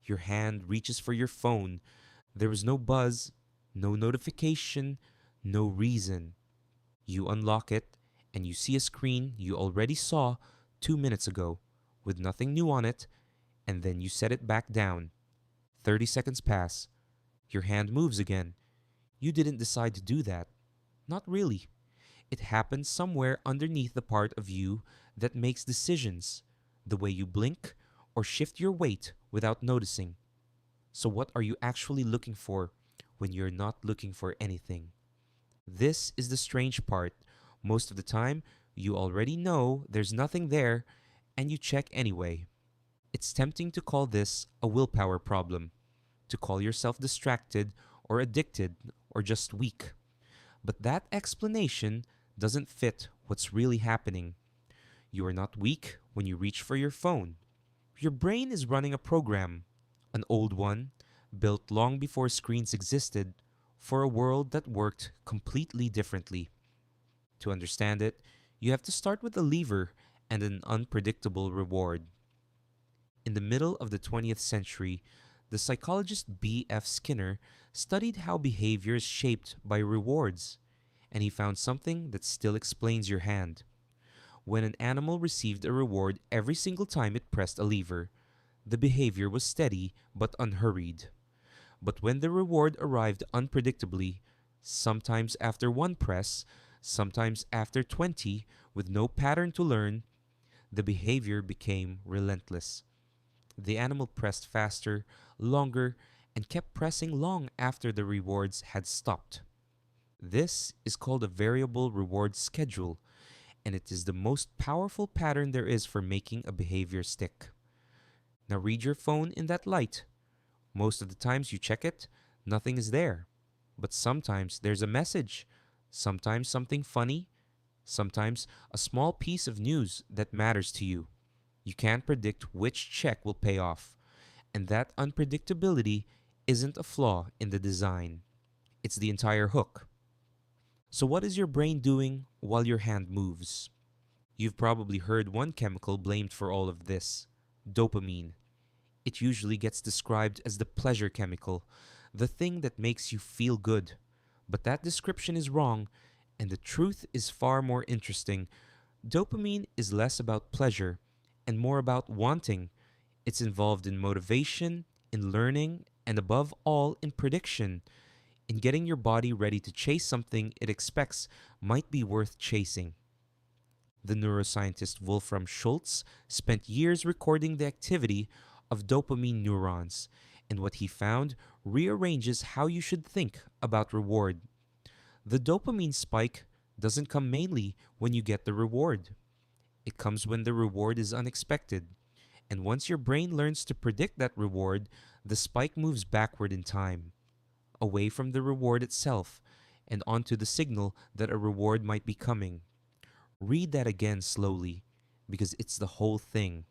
Your hand reaches for your phone. There is no buzz, no notification, no reason. You unlock it, and you see a screen you already saw 2 minutes ago with nothing new on it, and then you set it back down. 30 seconds pass. Your hand moves again. You didn't decide to do that. Not really. It happens somewhere underneath the part of you that makes decisions, the way you blink or shift your weight without noticing. So, what are you actually looking for when you're not looking for anything? This is the strange part. Most of the time, you already know there's nothing there, and you check anyway. It's tempting to call this a willpower problem, to call yourself distracted or addicted or just weak. But that explanation doesn't fit what's really happening. You are not weak when you reach for your phone. Your brain is running a program, an old one, built long before screens existed, for a world that worked completely differently. To understand it, you have to start with a lever and an unpredictable reward. In the middle of the 20th century, the psychologist B.F. Skinner studied how behavior is shaped by rewards, and he found something that still explains your hand. When an animal received a reward every single time it pressed a lever, the behavior was steady but unhurried. But when the reward arrived unpredictably, sometimes after one press, sometimes after 20, with no pattern to learn, the behavior became relentless. The animal pressed faster, longer, and kept pressing long after the rewards had stopped. This is called a variable reward schedule, and it is the most powerful pattern there is for making a behavior stick. Now read your phone in that light. Most of the times you check it, nothing is there. But sometimes there's a message, sometimes something funny, sometimes a small piece of news that matters to you. You can't predict which check will pay off, and that unpredictability isn't a flaw in the design. It's the entire hook. So, what is your brain doing while your hand moves? You've probably heard one chemical blamed for all of this: dopamine. It usually gets described as the pleasure chemical, the thing that makes you feel good. But that description is wrong, and the truth is far more interesting. Dopamine is less about pleasure and more about wanting. It's involved in motivation, in learning, and above all, in prediction, in getting your body ready to chase something it expects might be worth chasing. The neuroscientist Wolfram Schultz spent years recording the activity of dopamine neurons, and what he found rearranges how you should think about reward. The dopamine spike doesn't come mainly when you get the reward. It comes when the reward is unexpected. And once your brain learns to predict that reward, the spike moves backward in time, away from the reward itself, and onto the signal that a reward might be coming. Read that again slowly, because it's the whole thing.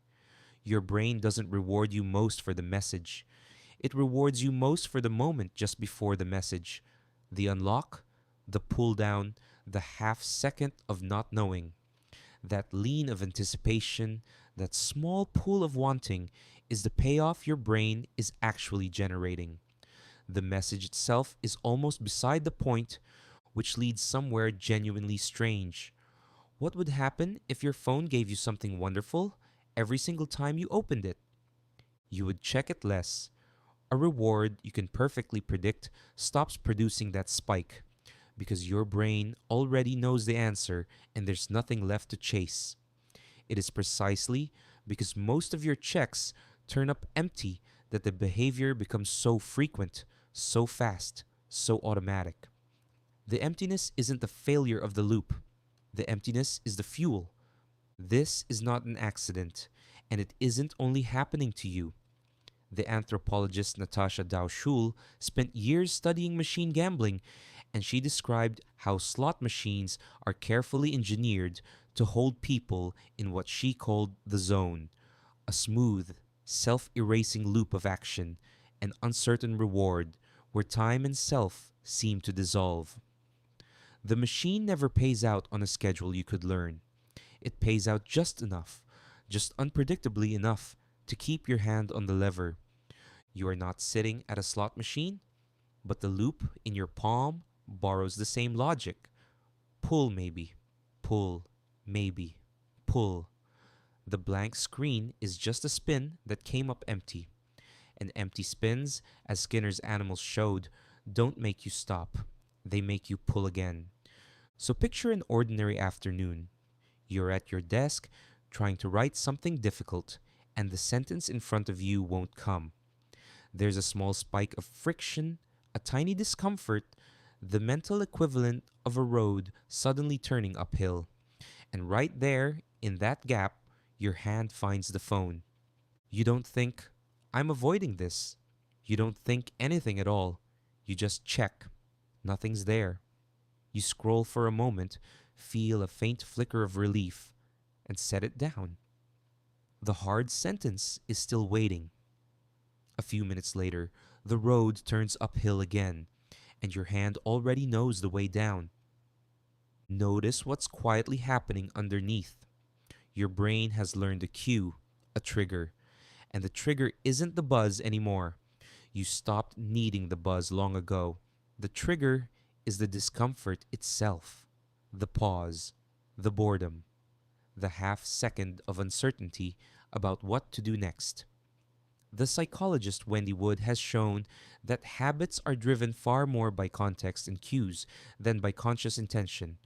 Your brain doesn't reward you most for the message. It rewards you most for the moment just before the message. The unlock, the pull down, the half second of not knowing. That lean of anticipation, that small pool of wanting is the payoff your brain is actually generating. The message itself is almost beside the point, which leads somewhere genuinely strange. What would happen if your phone gave you something wonderful every single time you opened it? You would check it less. A reward you can perfectly predict stops producing that spike because your brain already knows the answer and there's nothing left to chase. It is precisely because most of your checks turn up empty that the behavior becomes so frequent, so fast, so automatic. The emptiness isn't the failure of the loop. The emptiness is the fuel. This is not an accident, and it isn't only happening to you. The anthropologist Natasha Dow Schüll spent years studying machine gambling, and she described how slot machines are carefully engineered to hold people in what she called the zone, a smooth, self-erasing loop of action, an uncertain reward, where time and self seem to dissolve. The machine never pays out on a schedule you could learn. It pays out just enough, just unpredictably enough, to keep your hand on the lever. You are not sitting at a slot machine, but the loop in your palm borrows the same logic. Pull maybe, pull, maybe, pull. The blank screen is just a spin that came up empty. And empty spins, as Skinner's animals showed, don't make you stop. They make you pull again. So picture an ordinary afternoon. You're at your desk trying to write something difficult, and the sentence in front of you won't come. There's a small spike of friction, a tiny discomfort, the mental equivalent of a road suddenly turning uphill. And right there, in that gap, your hand finds the phone. You don't think, I'm avoiding this. You don't think anything at all. You just check. Nothing's there. You scroll for a moment, feel a faint flicker of relief, and set it down. The hard sentence is still waiting. A few minutes later, the road turns uphill again, and your hand already knows the way down. Notice what's quietly happening underneath. Your brain has learned a cue, a trigger, and the trigger isn't the buzz anymore. You stopped needing the buzz long ago. The trigger is the discomfort itself, the pause, the boredom, the half second of uncertainty about what to do next. The psychologist Wendy Wood has shown that habits are driven far more by context and cues than by conscious intention,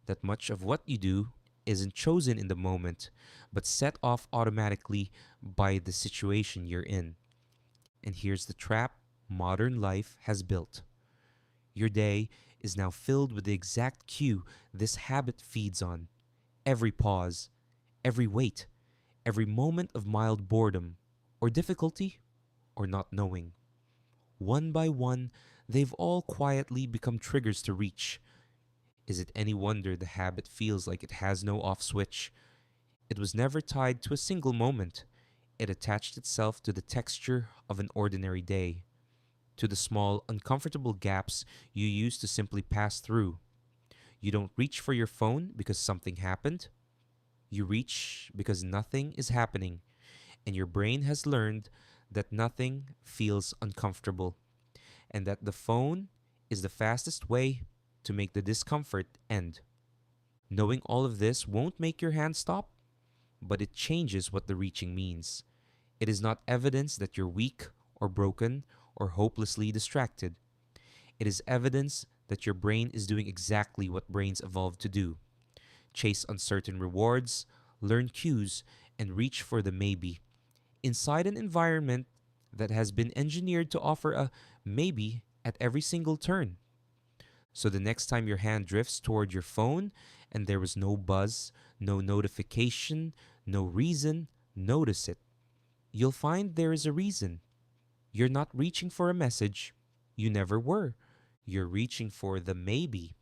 that much of what you do isn't chosen in the moment, but set off automatically by the situation you're in. And here's the trap modern life has built. Your day is now filled with the exact cue this habit feeds on. Every pause, every wait, every moment of mild boredom, or difficulty, or not knowing. One by one, they've all quietly become triggers to reach. Is it any wonder the habit feels like it has no off switch? It was never tied to a single moment. It attached itself to the texture of an ordinary day, to the small, uncomfortable gaps you used to simply pass through. You don't reach for your phone because something happened. You reach because nothing is happening, and your brain has learned that nothing feels uncomfortable, and that the phone is the fastest way to make the discomfort end. Knowing all of this won't make your hand stop, but it changes what the reaching means. It is not evidence that you're weak or broken or hopelessly distracted. It is evidence that your brain is doing exactly what brains evolved to do: chase uncertain rewards, learn cues, and reach for the maybe, inside an environment that has been engineered to offer a maybe at every single turn. So the next time your hand drifts toward your phone and there was no buzz, no notification, no reason, notice it. You'll find there is a reason. You're not reaching for a message. You never were. You're reaching for the maybe.